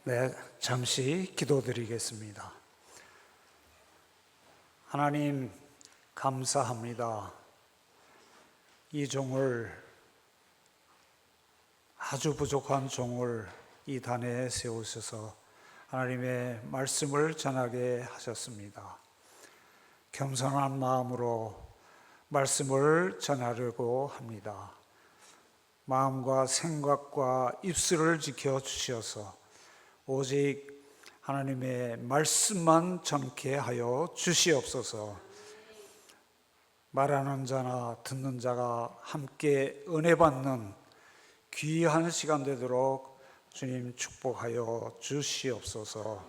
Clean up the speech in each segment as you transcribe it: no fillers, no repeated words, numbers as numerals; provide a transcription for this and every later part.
네, 잠시 기도드리겠습니다. 하나님, 감사합니다. 이 종을, 아주 부족한 종을 이 단에 세우셔서 하나님의 말씀을 전하게 하셨습니다. 겸손한 마음으로 말씀을 전하려고 합니다. 마음과 생각과 입술을 지켜주셔서 오직 하나님의 말씀만 전케 하여 주시옵소서. 말하는 자나 듣는 자가 함께 은혜 받는 귀한 시간 되도록 주님 축복하여 주시옵소서.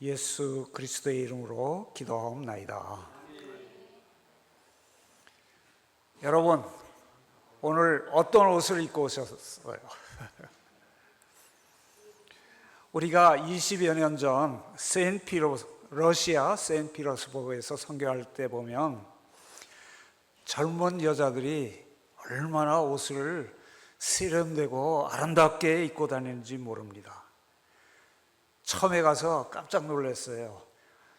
예수 그리스도의 이름으로 기도하옵나이다. 여러분, 오늘 어떤 옷을 입고 오셨어요? 우리가 20여 년 전 러시아 세인트피터스버그에서 선교할 때 보면 젊은 여자들이 얼마나 옷을 세련되고 아름답게 입고 다니는지 모릅니다. 처음에 가서 깜짝 놀랐어요.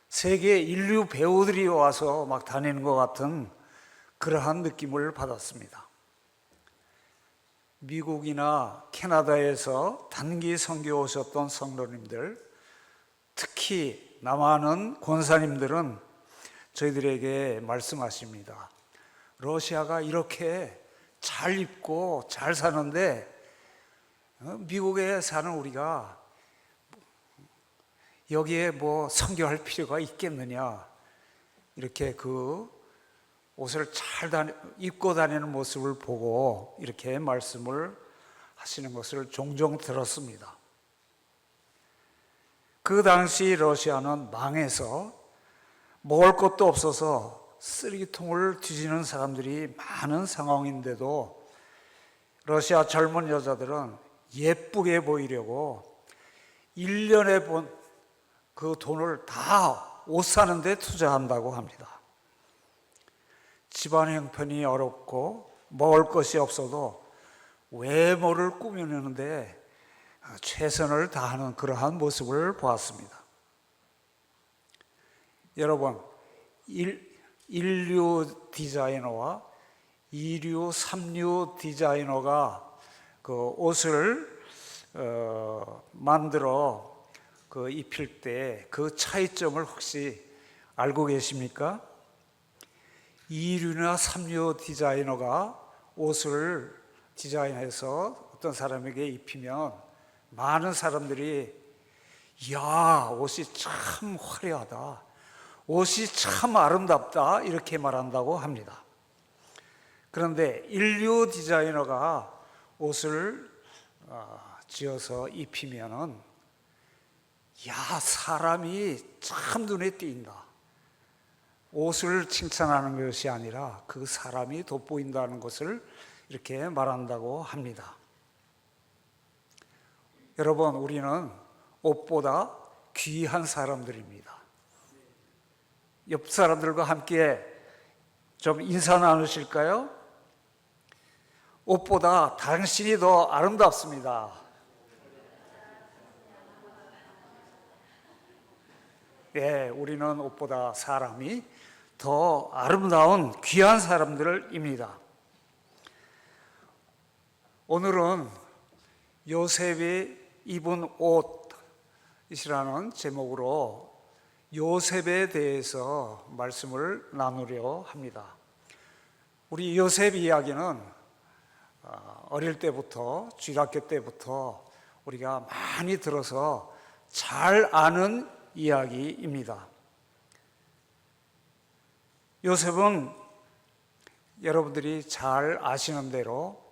세계 인류 배우들이 와서 막 다니는 것 같은 그러한 느낌을 받았습니다. 미국이나 캐나다에서 단기 선교 오셨던 성도님들, 특히 남아는 권사님들은 저희들에게 말씀하십니다. 러시아가 이렇게 잘 입고 잘 사는데 미국에 사는 우리가 여기에 뭐 선교할 필요가 있겠느냐, 이렇게 그 옷을 잘 입고 다니는 모습을 보고 이렇게 말씀을 하시는 것을 종종 들었습니다. 그 당시 러시아는 망해서 먹을 것도 없어서 쓰레기통을 뒤지는 사람들이 많은 상황인데도 러시아 젊은 여자들은 예쁘게 보이려고 1년에 번 그 돈을 다 옷 사는 데 투자한다고 합니다. 집안 형편이 어렵고 먹을 것이 없어도 외모를 꾸미는데 최선을 다하는 그러한 모습을 보았습니다. 여러분, 1류 디자이너와 2류, 3류 디자이너가 그 옷을 만들어 그 입힐 때 그 차이점을 혹시 알고 계십니까? 2류나 3류 디자이너가 옷을 디자인해서 어떤 사람에게 입히면 많은 사람들이 이야, 옷이 참 화려하다, 옷이 참 아름답다, 이렇게 말한다고 합니다. 그런데 1류 디자이너가 옷을 지어서 입히면은 야, 사람이 참 눈에 띈다. 옷을 칭찬하는 것이 아니라 그 사람이 돋보인다는 것을 이렇게 말한다고 합니다. 여러분, 우리는 옷보다 귀한 사람들입니다. 옆 사람들과 함께 좀 인사 나누실까요? 옷보다 당신이 더 아름답습니다. 예, 우리는 옷보다 사람이 더 아름다운 귀한 사람들입니다. 오늘은 요셉이 입은 옷이라는 제목으로 요셉에 대해서 말씀을 나누려 합니다. 우리 요셉 이야기는 어릴 때부터, 주일학교 때부터 우리가 많이 들어서 잘 아는 이야기입니다. 요셉은 여러분들이 잘 아시는 대로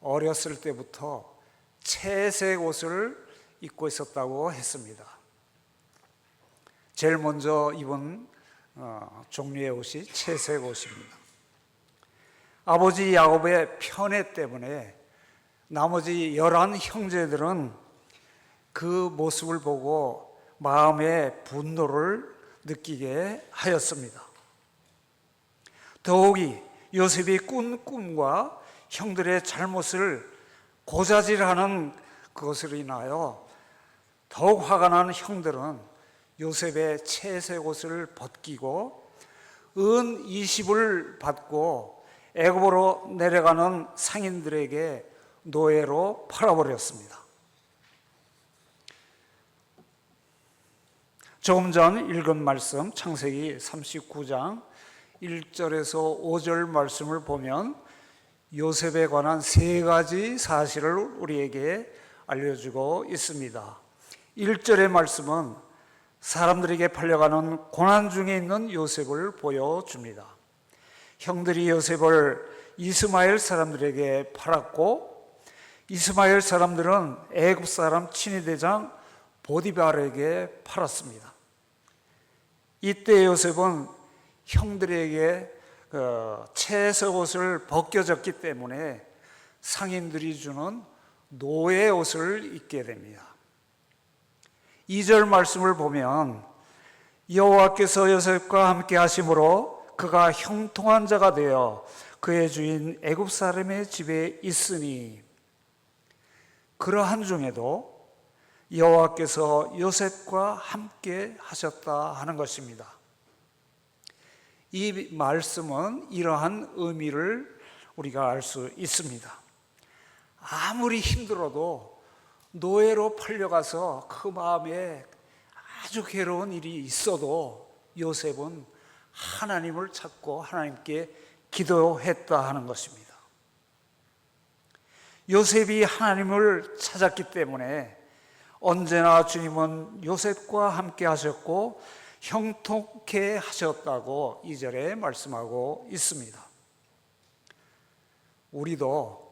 어렸을 때부터 채색 옷을 입고 있었다고 했습니다. 제일 먼저 입은 종류의 옷이 채색 옷입니다. 아버지 야곱의 편애 때문에 나머지 11 형제들은 그 모습을 보고 마음의 분노를 느끼게 하였습니다. 더욱이 요셉이 꾼 꿈과 형들의 잘못을 고자질하는 그것으로 인하여 더욱 화가 난 형들은 요셉의 채색 옷을 벗기고 은 20을 받고 애굽으로 내려가는 상인들에게 노예로 팔아버렸습니다. 조금 전 읽은 말씀 창세기 39장 1절에서 5절 말씀을 보면 요셉에 관한 세 가지 사실을 우리에게 알려주고 있습니다. 1절의 말씀은 사람들에게 팔려가는 고난 중에 있는 요셉을 보여줍니다. 형들이 요셉을 이스마엘 사람들에게 팔았고 이스마엘 사람들은 애굽 사람 친위대장 보디발에게 팔았습니다. 이때 요셉은 형들에게 채색 옷을 벗겨졌기 때문에 상인들이 주는 노예 옷을 입게 됩니다. 2절 말씀을 보면 여호와께서 요셉과 함께 하심으로 그가 형통한 자가 되어 그의 주인 애굽 사람의 집에 있으니 그러한 중에도 여호와께서 요셉과 함께 하셨다 하는 것입니다. 이 말씀은 이러한 의미를 우리가 알 수 있습니다. 아무리 힘들어도 노예로 팔려가서 그 마음에 아주 괴로운 일이 있어도 요셉은 하나님을 찾고 하나님께 기도했다 하는 것입니다. 요셉이 하나님을 찾았기 때문에 언제나 주님은 요셉과 함께 하셨고 형통케 하셨다고 2절에 말씀하고 있습니다. 우리도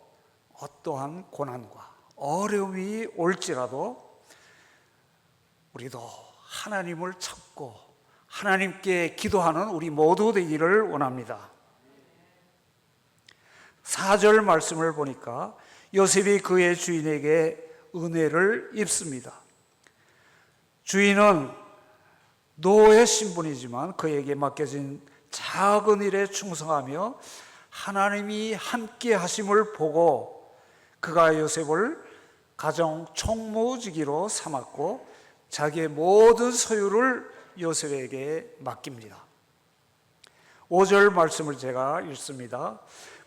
어떠한 고난과 어려움이 올지라도 우리도 하나님을 찾고 하나님께 기도하는 우리 모두 되기를 원합니다. 4절 말씀을 보니까 요셉이 그의 주인에게 은혜를 입습니다. 주인은 노예 신분이지만 그에게 맡겨진 작은 일에 충성하며 하나님이 함께 하심을 보고 그가 요셉을 가정 총무직으로 삼았고 자기의 모든 소유를 요셉에게 맡깁니다. 5절 말씀을 제가 읽습니다.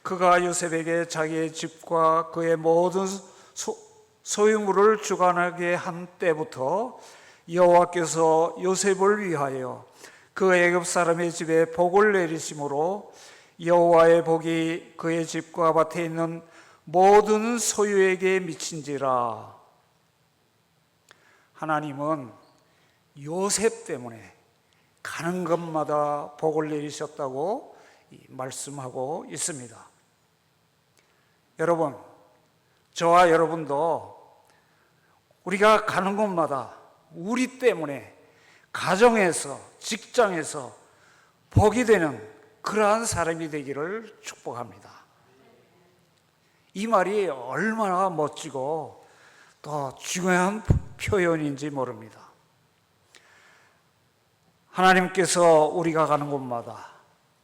그가 요셉에게 자기의 집과 그의 모든 소유물을 주관하게 한 때부터 여호와께서 요셉을 위하여 그 애굽 사람의 집에 복을 내리심으로 여호와의 복이 그의 집과 밭에 있는 모든 소유에게 미친지라. 하나님은 요셉 때문에 가는 곳마다 복을 내리셨다고 말씀하고 있습니다. 여러분, 저와 여러분도 우리가 가는 곳마다 우리 때문에 가정에서 직장에서 복이 되는 그러한 사람이 되기를 축복합니다. 이 말이 얼마나 멋지고 또 중요한 표현인지 모릅니다. 하나님께서 우리가 가는 곳마다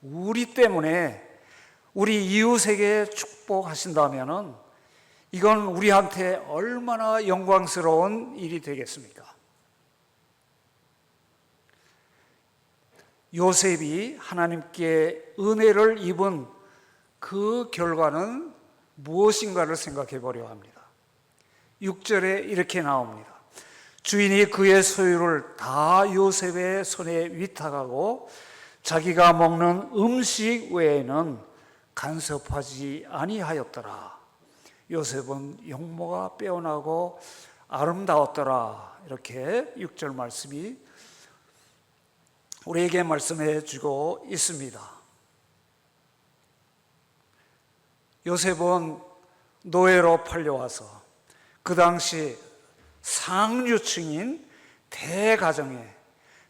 우리 때문에 우리 이웃에게 축복하신다면 이건 우리한테 얼마나 영광스러운 일이 되겠습니까? 요셉이 하나님께 은혜를 입은 그 결과는 무엇인가를 생각해 보려 합니다. 6절에 이렇게 나옵니다. 주인이 그의 소유를 다 요셉의 손에 위탁하고 자기가 먹는 음식 외에는 간섭하지 아니하였더라. 요셉은 용모가 빼어나고 아름다웠더라. 이렇게 6절 말씀이 우리에게 말씀해 주고 있습니다. 요셉은 노예로 팔려와서 그 당시 상류층인 대가정에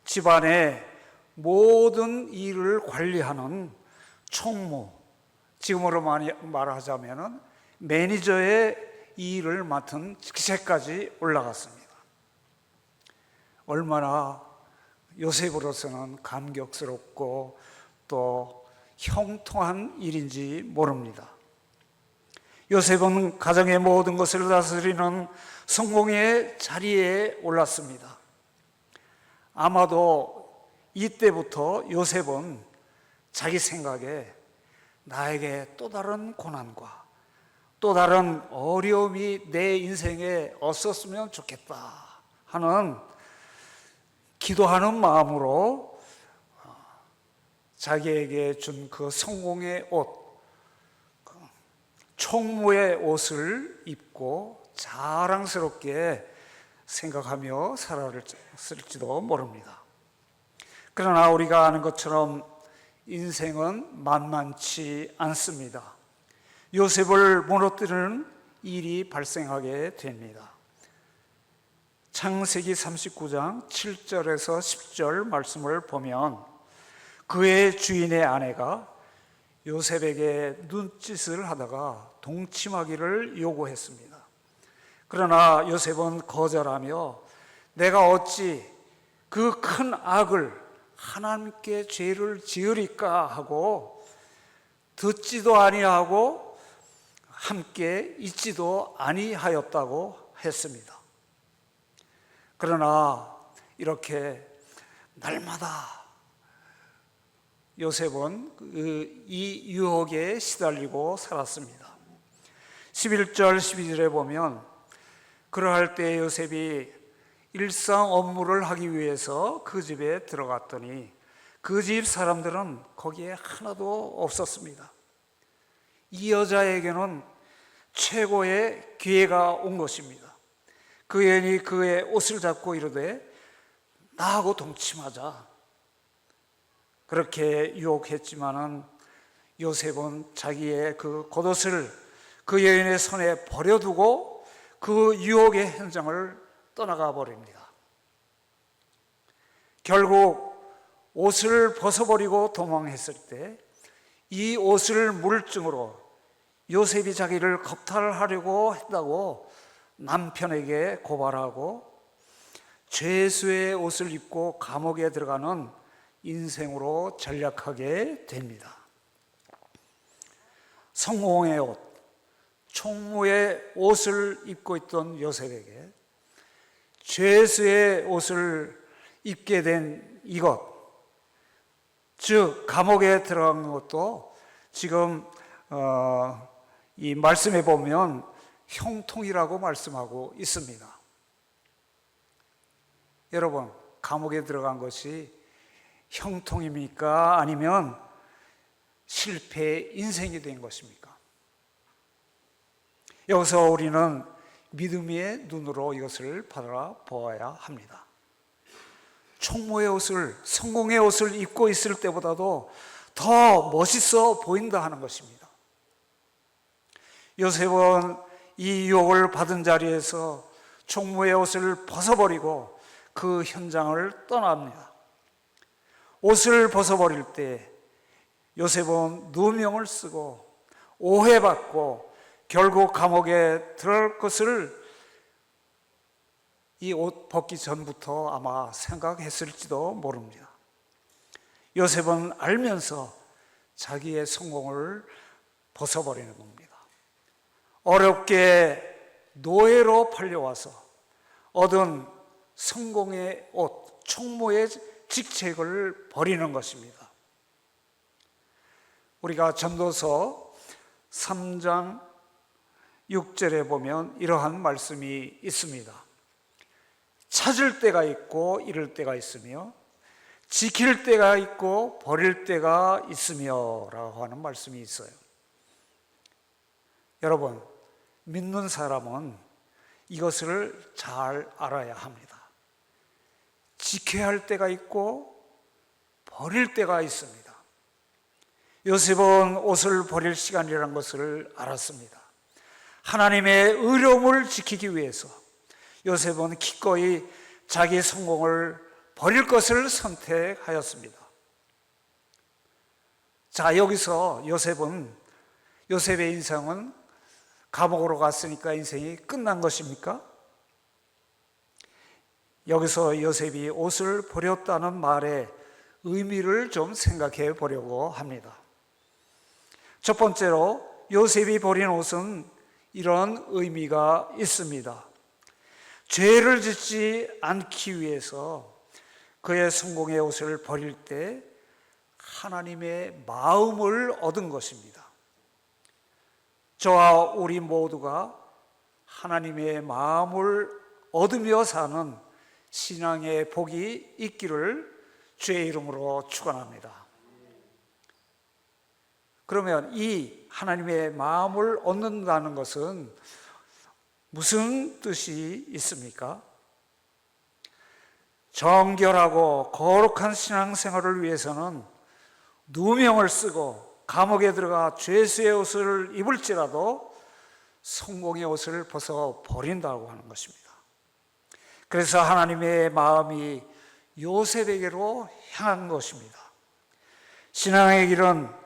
집안의 모든 일을 관리하는 총무, 지금으로 말하자면 매니저의 일을 맡은 직책까지 올라갔습니다. 얼마나 요셉으로서는 감격스럽고 또 형통한 일인지 모릅니다. 요셉은 가정의 모든 것을 다스리는 성공의 자리에 올랐습니다. 아마도 이때부터 요셉은 자기 생각에 나에게 또 다른 고난과 또 다른 어려움이 내 인생에 없었으면 좋겠다 하는 기도하는 마음으로 자기에게 준 그 성공의 옷, 총무의 옷을 입고 자랑스럽게 생각하며 살았을지도 모릅니다. 그러나 우리가 아는 것처럼 인생은 만만치 않습니다. 요셉을 무너뜨리는 일이 발생하게 됩니다. 창세기 39장 7절에서 10절 말씀을 보면 그의 주인의 아내가 요셉에게 눈짓을 하다가 동침하기를 요구했습니다. 그러나 요셉은 거절하며 내가 어찌 그 큰 악을 하나님께 죄를 지으리까 하고 듣지도 아니하고 함께 있지도 아니하였다고 했습니다. 그러나 이렇게 날마다 요셉은 이 유혹에 시달리고 살았습니다. 11절 12절에 보면 그러할 때 요셉이 일상 업무를 하기 위해서 그 집에 들어갔더니 그 집 사람들은 거기에 하나도 없었습니다. 이 여자에게는 최고의 기회가 온 것입니다. 그 여인이 그의 옷을 잡고 이르되 나하고 동침하자. 그렇게 유혹했지만은 요셉은 자기의 그 겉옷을 그 여인의 손에 버려두고 그 유혹의 현장을 떠나가 버립니다. 결국 옷을 벗어버리고 도망했을 때 이 옷을 물증으로 요셉이 자기를 겁탈하려고 했다고 남편에게 고발하고 죄수의 옷을 입고 감옥에 들어가는 인생으로 전락하게 됩니다. 성공의 옷, 총무의 옷을 입고 있던 요셉에게 죄수의 옷을 입게 된 이것, 즉 감옥에 들어간 것도 지금 이 말씀에 보면 형통이라고 말씀하고 있습니다. 여러분, 감옥에 들어간 것이 형통입니까? 아니면 실패의 인생이 된 것입니까? 여기서 우리는 믿음의 눈으로 이것을 바라보아야 합니다. 총무의 옷을, 성공의 옷을 입고 있을 때보다도 더 멋있어 보인다 하는 것입니다. 요셉은 이 유혹을 받은 자리에서 총무의 옷을 벗어버리고 그 현장을 떠납니다. 옷을 벗어버릴 때 요셉은 누명을 쓰고 오해받고 결국 감옥에 들어갈 것을 이 옷 벗기 전부터 아마 생각했을지도 모릅니다. 요셉은 알면서 자기의 성공을 벗어버리는 겁니다. 어렵게 노예로 팔려와서 얻은 성공의 옷, 총무의 직책을 버리는 것입니다. 우리가 전도서 3장 6절에 보면 이러한 말씀이 있습니다. 찾을 때가 있고 잃을 때가 있으며 지킬 때가 있고 버릴 때가 있으며 라고 하는 말씀이 있어요. 여러분, 믿는 사람은 이것을 잘 알아야 합니다. 지켜야 할 때가 있고 버릴 때가 있습니다. 요셉은 옷을 버릴 시간이라는 것을 알았습니다. 하나님의 의로움을 지키기 위해서 요셉은 기꺼이 자기 성공을 버릴 것을 선택하였습니다. 자, 여기서 요셉의 인생은 감옥으로 갔으니까 인생이 끝난 것입니까? 여기서 요셉이 옷을 버렸다는 말의 의미를 좀 생각해 보려고 합니다. 첫 번째로 요셉이 버린 옷은 이런 의미가 있습니다. 죄를 짓지 않기 위해서 그의 성공의 옷을 버릴 때 하나님의 마음을 얻은 것입니다. 저와 우리 모두가 하나님의 마음을 얻으며 사는 신앙의 복이 있기를 주의 이름으로 축원합니다. 그러면 이 하나님의 마음을 얻는다는 것은 무슨 뜻이 있습니까? 정결하고 거룩한 신앙생활을 위해서는 누명을 쓰고 감옥에 들어가 죄수의 옷을 입을지라도 성공의 옷을 벗어 버린다고 하는 것입니다. 그래서 하나님의 마음이 요셉에게로 향한 것입니다. 신앙의 길은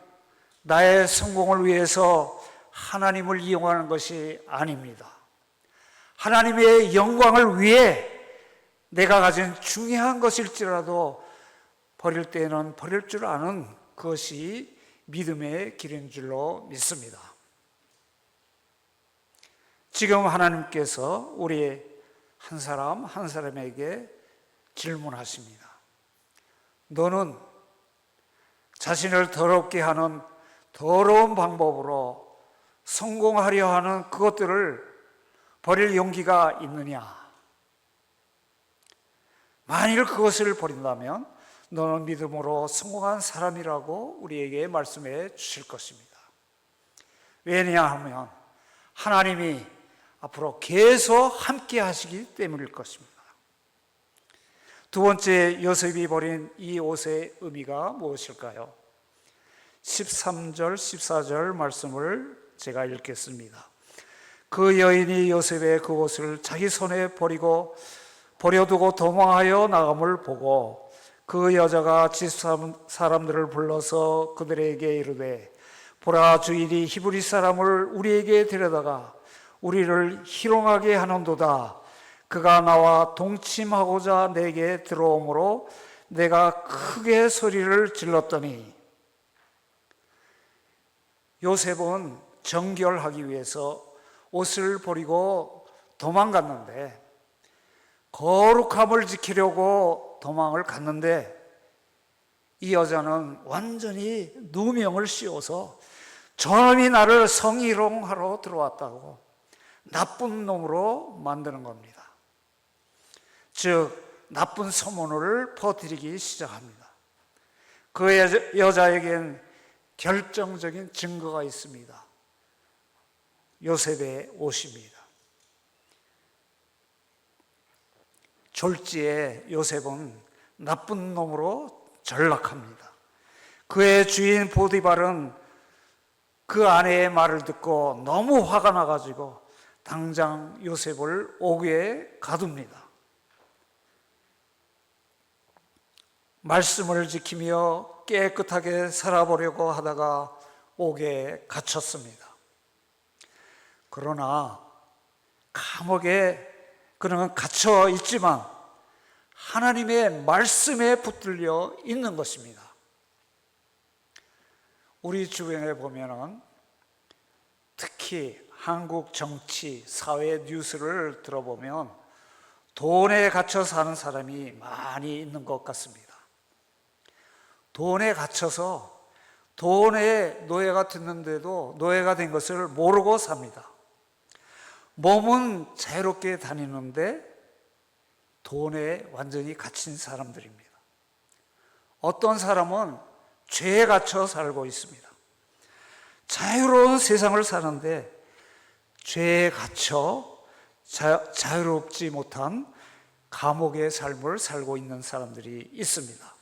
나의 성공을 위해서 하나님을 이용하는 것이 아닙니다. 하나님의 영광을 위해 내가 가진 중요한 것일지라도 버릴 때에는 버릴 줄 아는 그것이 믿음의 길인 줄로 믿습니다. 지금 하나님께서 우리 한 사람 한 사람에게 질문하십니다. 너는 자신을 더럽게 하는 더러운 방법으로 성공하려 하는 그것들을 버릴 용기가 있느냐? 만일 그것을 버린다면 너는 믿음으로 성공한 사람이라고 우리에게 말씀해 주실 것입니다. 왜냐하면 하나님이 앞으로 계속 함께 하시기 때문일 것입니다. 두 번째, 요셉이 버린 이 옷의 의미가 무엇일까요? 13절, 14절 말씀을 제가 읽겠습니다. 그 여인이 요셉의 그 옷을 자기 손에 버려두고 도망하여 나감을 보고 그 여자가 집 사람들을 불러서 그들에게 이르되 보라, 주인이 히브리 사람을 우리에게 데려다가 우리를 희롱하게 하는도다. 그가 나와 동침하고자 내게 들어오므로 내가 크게 소리를 질렀더니. 요셉은 정결하기 위해서 옷을 버리고 도망갔는데, 거룩함을 지키려고 도망을 갔는데, 이 여자는 완전히 누명을 씌워서 저놈이 나를 성희롱하러 들어왔다고 나쁜 놈으로 만드는 겁니다. 즉 나쁜 소문을 퍼뜨리기 시작합니다. 그 여자에겐 결정적인 증거가 있습니다. 요셉의 옷입니다. 졸지에 요셉은 나쁜 놈으로 전락합니다. 그의 주인 보디발은 그 아내의 말을 듣고 너무 화가 나가지고 당장 요셉을 옥에 가둡니다. 말씀을 지키며 깨끗하게 살아보려고 하다가 옥에 갇혔습니다. 그러나 감옥에 그는 갇혀 있지만 하나님의 말씀에 붙들려 있는 것입니다. 우리 주변에 보면은 특히 한국 정치, 사회 뉴스를 들어보면 돈에 갇혀 사는 사람이 많이 있는 것 같습니다. 돈에 갇혀서 돈에 노예가 됐는데도 노예가 된 것을 모르고 삽니다. 몸은 자유롭게 다니는데 돈에 완전히 갇힌 사람들입니다. 어떤 사람은 죄에 갇혀 살고 있습니다. 자유로운 세상을 사는데 죄에 갇혀 자유롭지 못한 감옥의 삶을 살고 있는 사람들이 있습니다.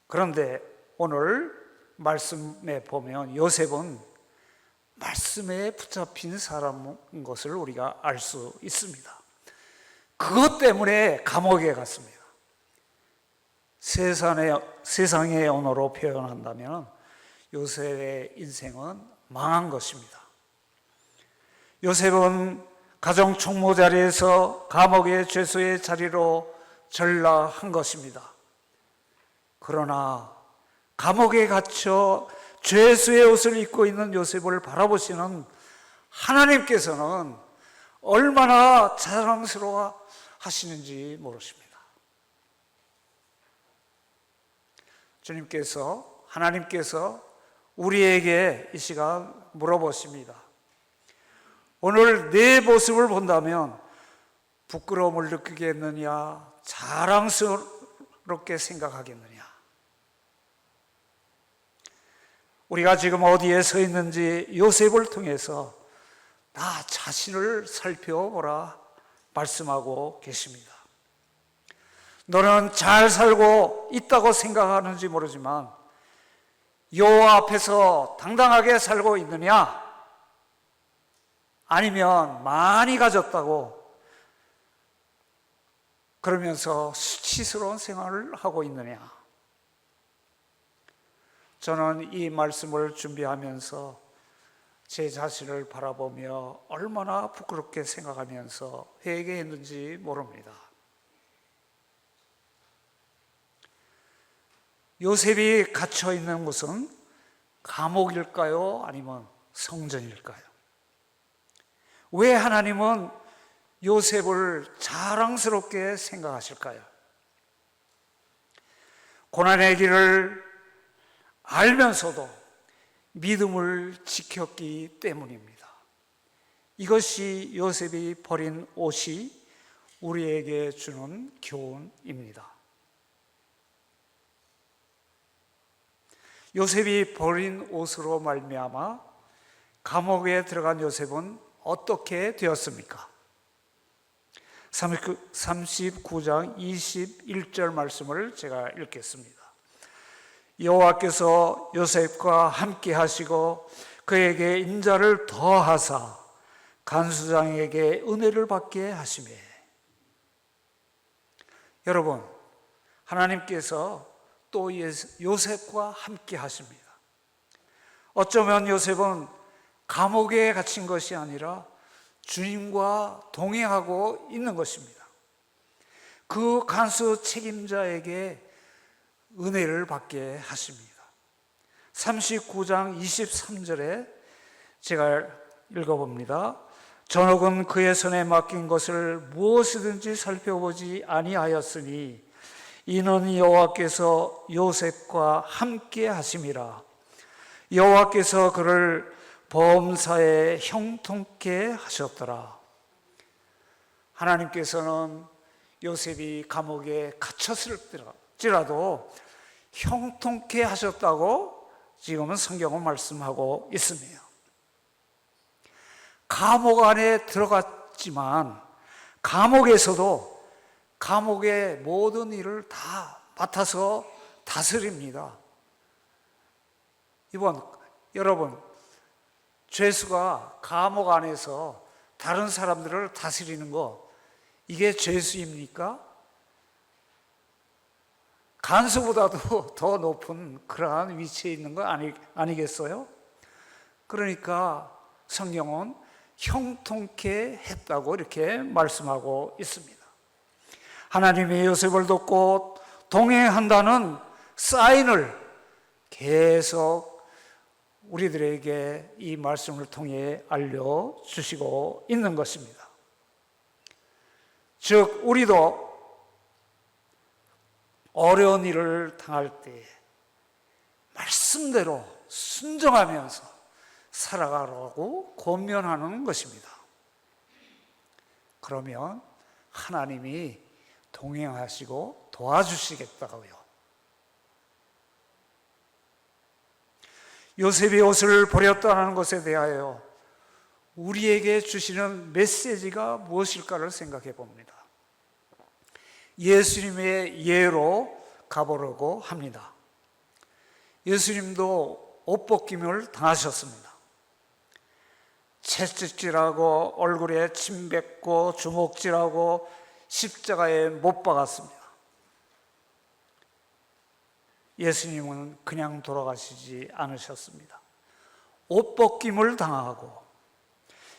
그런데 오늘 말씀에 보면 요셉은 말씀에 붙잡힌 사람인 것을 우리가 알 수 있습니다. 그것 때문에 감옥에 갔습니다. 세상의 언어로 표현한다면 요셉의 인생은 망한 것입니다. 요셉은 가정 총무 자리에서 감옥의 죄수의 자리로 전락한 것입니다. 그러나 감옥에 갇혀 죄수의 옷을 입고 있는 요셉을 바라보시는 하나님께서는 얼마나 자랑스러워 하시는지 모르십니다. 하나님께서 우리에게 이 시간 물어보십니다. 오늘 내 모습을 본다면 부끄러움을 느끼겠느냐, 자랑스럽게 생각하겠느냐? 우리가 지금 어디에 서 있는지 요셉을 통해서 나 자신을 살펴보라 말씀하고 계십니다. 너는 잘 살고 있다고 생각하는지 모르지만 여호와 앞에서 당당하게 살고 있느냐? 아니면 많이 가졌다고 그러면서 수치스러운 생활을 하고 있느냐? 저는 이 말씀을 준비하면서 제 자신을 바라보며 얼마나 부끄럽게 생각하면서 회개했는지 모릅니다. 요셉이 갇혀 있는 곳은 감옥일까요? 아니면 성전일까요? 왜 하나님은 요셉을 자랑스럽게 생각하실까요? 고난의 길을 알면서도 믿음을 지켰기 때문입니다. 이것이 요셉이 버린 옷이 우리에게 주는 교훈입니다. 요셉이 버린 옷으로 말미암아 감옥에 들어간 요셉은 어떻게 되었습니까? 39장 21절 말씀을 제가 읽겠습니다. 여호와께서 요셉과 함께 하시고 그에게 인자를 더하사 간수장에게 은혜를 받게 하시매. 여러분, 하나님께서 또 요셉과 함께 하십니다. 어쩌면 요셉은 감옥에 갇힌 것이 아니라 주님과 동행하고 있는 것입니다. 그 간수 책임자에게 은혜를 받게 하십니다. 39장 23절에 제가 읽어봅니다. 전옥은 그의 손에 맡긴 것을 무엇이든지 살펴보지 아니하였으니 이는 여호와께서 요셉과 함께 하심이라. 여호와께서 그를 범사에 형통케 하셨더라. 하나님께서는 요셉이 감옥에 갇혔을지라도 형통케 하셨다고 지금은 성경은 말씀하고 있습니다. 감옥 안에 들어갔지만 감옥에서도 감옥의 모든 일을 다 맡아서 다스립니다. 여러분, 죄수가 감옥 안에서 다른 사람들을 다스리는 거, 이게 죄수입니까? 간수보다도 더 높은 그러한 위치에 있는 거 아니겠어요? 그러니까 성경은 형통케 했다고 이렇게 말씀하고 있습니다. 하나님이 요셉을 돕고 동행한다는 사인을 계속 우리들에게 이 말씀을 통해 알려주시고 있는 것입니다. 즉, 우리도 어려운 일을 당할 때 말씀대로 순종하면서 살아가라고 권면하는 것입니다. 그러면 하나님이 동행하시고 도와주시겠다고요. 요셉이 옷을 버렸다는 것에 대하여 우리에게 주시는 메시지가 무엇일까를 생각해 봅니다. 예수님의 예로 가보려고 합니다. 예수님도 옷벗김을 당하셨습니다. 채찍질하고 얼굴에 침 뱉고 주먹질하고 십자가에 못 박았습니다. 예수님은 그냥 돌아가시지 않으셨습니다. 옷벗김을 당하고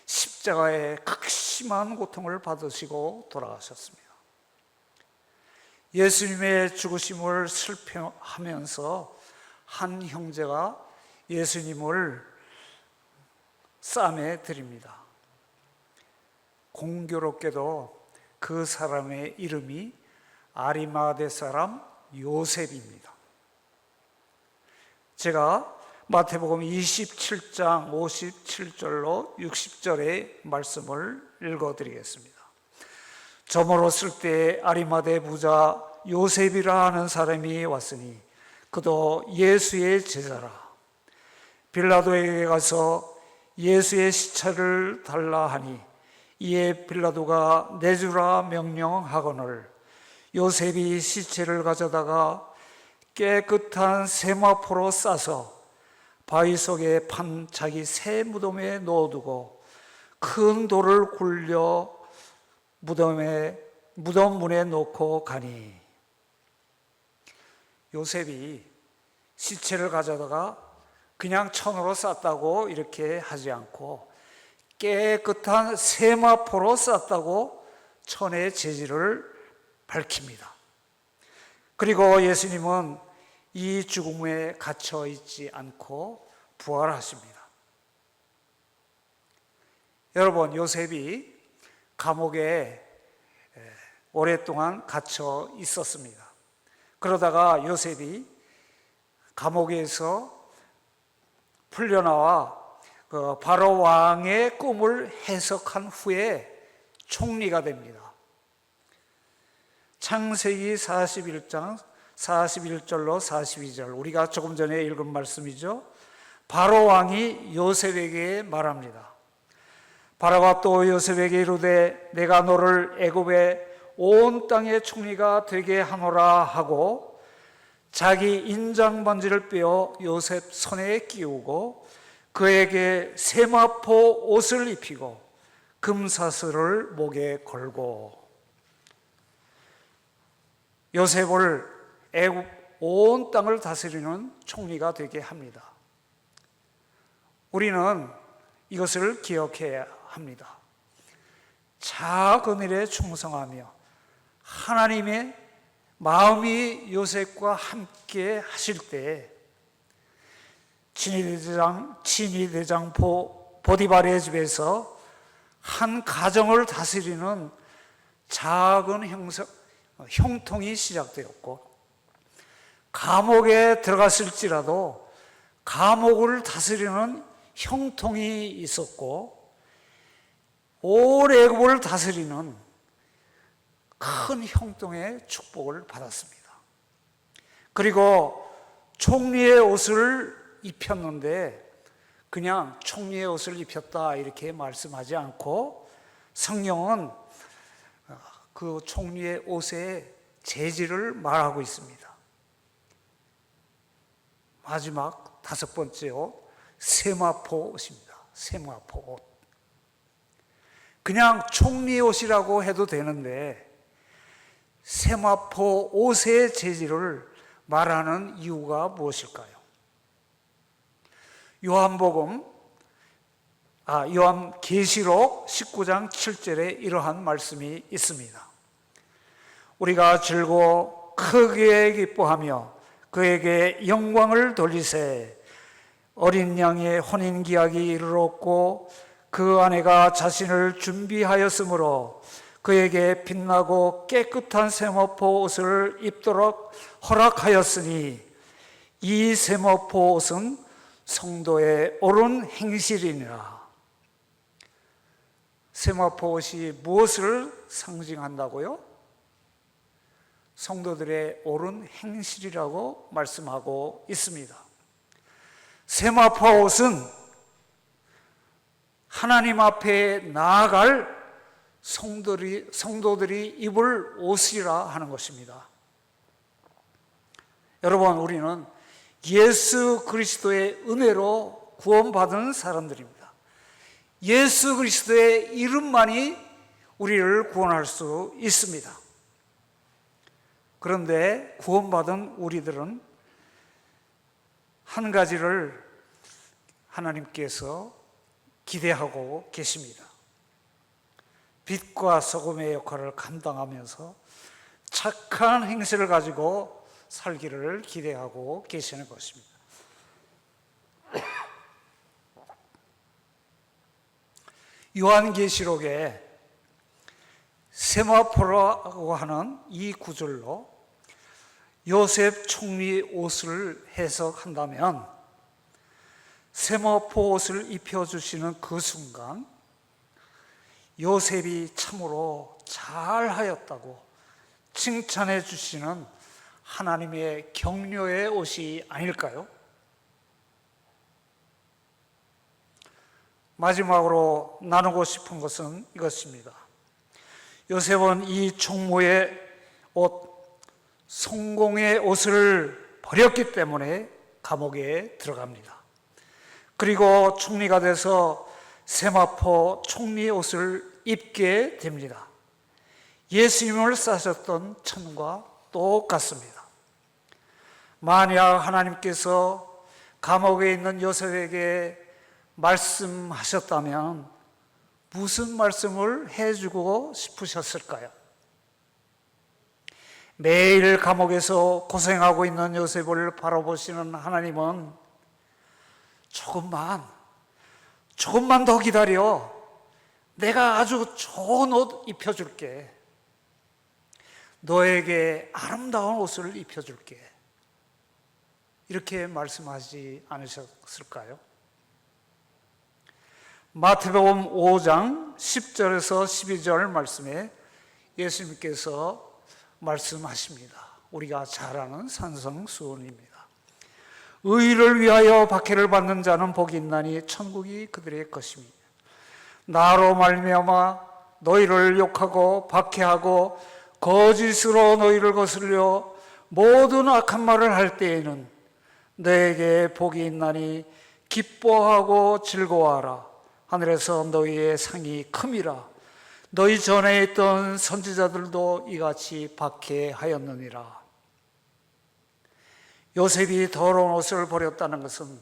십자가에 극심한 고통을 받으시고 돌아가셨습니다. 예수님의 죽으심을 슬퍼하면서 한 형제가 예수님을 싸매 드립니다. 공교롭게도 그 사람의 이름이 아리마대 사람 요셉입니다. 제가 마태복음 27장 57절로 60절의 말씀을 읽어드리겠습니다. 저물었을 때 아리마대 부자 요셉이라 하는 사람이 왔으니 그도 예수의 제자라. 빌라도에게 가서 예수의 시체를 달라 하니 이에 빌라도가 내주라 명령하거늘 요셉이 시체를 가져다가 깨끗한 세마포로 싸서 바위 속에 판 자기 새 무덤에 넣어두고 큰 돌을 굴려 무덤 문에 놓고 가니, 요셉이 시체를 가져다가 그냥 천으로 쌌다고 이렇게 하지 않고 깨끗한 세마포로 쌌다고 천의 재질을 밝힙니다. 그리고 예수님은 이 죽음에 갇혀 있지 않고 부활하십니다. 여러분, 요셉이 감옥에 오랫동안 갇혀 있었습니다. 그러다가 요셉이 감옥에서 풀려나와 바로 왕의 꿈을 해석한 후에 총리가 됩니다. 창세기 41장 41절로 42절, 우리가 조금 전에 읽은 말씀이죠. 바로 왕이 요셉에게 말합니다. 바로가 또 요셉에게 이르되 내가 너를 애굽의 온 땅의 총리가 되게 하노라 하고 자기 인장 반지를 빼어 요셉 손에 끼우고 그에게 세마포 옷을 입히고 금사슬을 목에 걸고 요셉을 애굽 온 땅을 다스리는 총리가 되게 합니다. 우리는 이것을 기억해야 합니다. 작은 일에 충성하며 하나님의 마음이 요셉과 함께 하실 때 진위대장 보디발의 집에서 한 가정을 다스리는 작은 형통이 시작되었고, 감옥에 들어갔을지라도 감옥을 다스리는 형통이 있었고, 온 애굽을 다스리는 큰 형통의 축복을 받았습니다. 그리고 총리의 옷을 입혔는데 그냥 총리의 옷을 입혔다 이렇게 말씀하지 않고 성경은 그 총리의 옷의 재질을 말하고 있습니다. 마지막 다섯 번째 옷, 세마포 옷입니다. 세마포 옷. 그냥 총리 옷이라고 해도 되는데 세마포 옷의 재질을 말하는 이유가 무엇일까요? 요한계시록 19장 7절에 이러한 말씀이 있습니다. 우리가 즐거워 크게 기뻐하며 그에게 영광을 돌리세. 어린 양의 혼인기약이 이르렀고 그 아내가 자신을 준비하였으므로 그에게 빛나고 깨끗한 세마포 옷을 입도록 허락하였으니 이 세마포 옷은 성도의 옳은 행실이니라. 세마포 옷이 무엇을 상징한다고요? 성도들의 옳은 행실이라고 말씀하고 있습니다. 세마포 옷은 하나님 앞에 나아갈 성도들이 입을 옷이라 하는 것입니다. 여러분, 우리는 예수 그리스도의 은혜로 구원받은 사람들입니다. 예수 그리스도의 이름만이 우리를 구원할 수 있습니다. 그런데 구원받은 우리들은 한 가지를 하나님께서 기대하고 계십니다. 빛과 소금의 역할을 감당하면서 착한 행실을 가지고 살기를 기대하고 계시는 것입니다. 요한계시록에 세마포라고 하는 이 구절로 요셉 총리 옷을 해석한다면, 세마포 옷을 입혀주시는 그 순간 요셉이 참으로 잘하였다고 칭찬해 주시는 하나님의 격려의 옷이 아닐까요? 마지막으로 나누고 싶은 것은 이것입니다. 요셉은 이 총무의 옷, 성공의 옷을 버렸기 때문에 감옥에 들어갑니다. 그리고 총리가 돼서 세마포 총리 옷을 입게 됩니다. 예수님을 싸셨던 천과 똑같습니다. 만약 하나님께서 감옥에 있는 요셉에게 말씀하셨다면 무슨 말씀을 해주고 싶으셨을까요? 매일 감옥에서 고생하고 있는 요셉을 바라보시는 하나님은 조금만 더 기다려. 내가 아주 좋은 옷 입혀줄게. 너에게 아름다운 옷을 입혀줄게. 이렇게 말씀하지 않으셨을까요? 마태복음 5장 10절에서 12절 말씀에 예수님께서 말씀하십니다. 우리가 잘 아는 산성수훈입니다. 의를 위하여 박해를 받는 자는 복이 있나니 천국이 그들의 것이며, 나로 말미암아 너희를 욕하고 박해하고 거짓으로 너희를 거슬려 모든 악한 말을 할 때에는 너에게 복이 있나니 기뻐하고 즐거워하라. 하늘에서 너희의 상이 큼이라. 너희 전에 있던 선지자들도 이같이 박해하였느니라. 요셉이 더러운 옷을 버렸다는 것은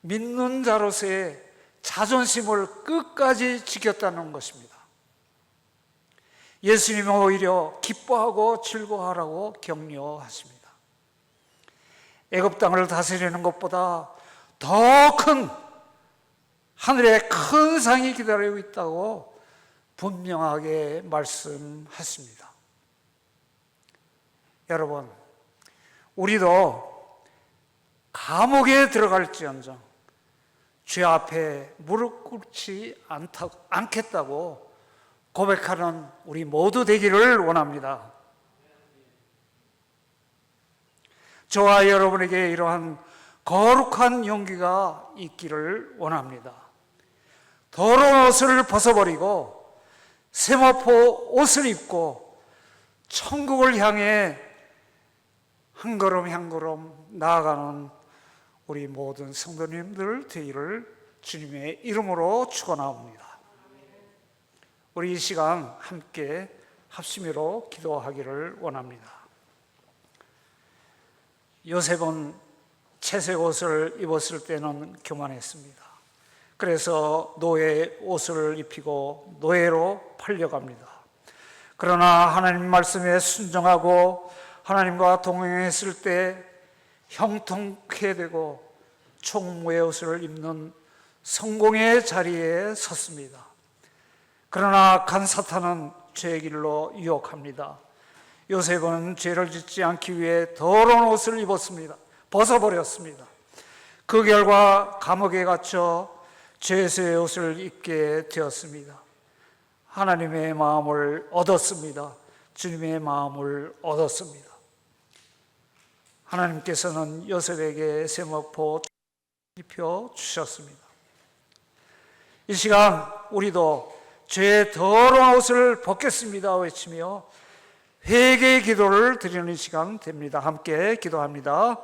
믿는 자로서의 자존심을 끝까지 지켰다는 것입니다. 예수님은 오히려 기뻐하고 즐거워하라고 격려하십니다. 애굽 땅을 다스리는 것보다 더 큰 하늘의 큰 상이 기다리고 있다고 분명하게 말씀하십니다. 여러분, 우리도 감옥에 들어갈지언정 죄 앞에 무릎 꿇지 않겠다고 고백하는 우리 모두 되기를 원합니다. 저와 여러분에게 이러한 거룩한 용기가 있기를 원합니다. 더러운 옷을 벗어버리고 세마포 옷을 입고 천국을 향해 한 걸음 한 걸음 나아가는 우리 모든 성도님들 되기를 주님의 이름으로 축원합니다. 우리 이 시간 함께 합심으로 기도하기를 원합니다. 요셉은 채색 옷을 입었을 때는 교만했습니다. 그래서 노예 옷을 입히고 노예로 팔려갑니다. 그러나 하나님 말씀에 순종하고 하나님과 동행했을 때 형통케 되고 총무의 옷을 입는 성공의 자리에 섰습니다. 그러나 악한 사탄은 죄의 길로 유혹합니다. 요셉은 죄를 짓지 않기 위해 더러운 옷을 입었습니다. 벗어버렸습니다. 그 결과 감옥에 갇혀 죄의 옷을 입게 되었습니다. 하나님의 마음을 얻었습니다. 주님의 마음을 얻었습니다. 하나님께서는 요셉에게 세마포 입혀 주셨습니다. 이 시간 우리도 죄의 더러운 옷을 벗겠습니다 외치며 회개의 기도를 드리는 시간 됩니다. 함께 기도합니다.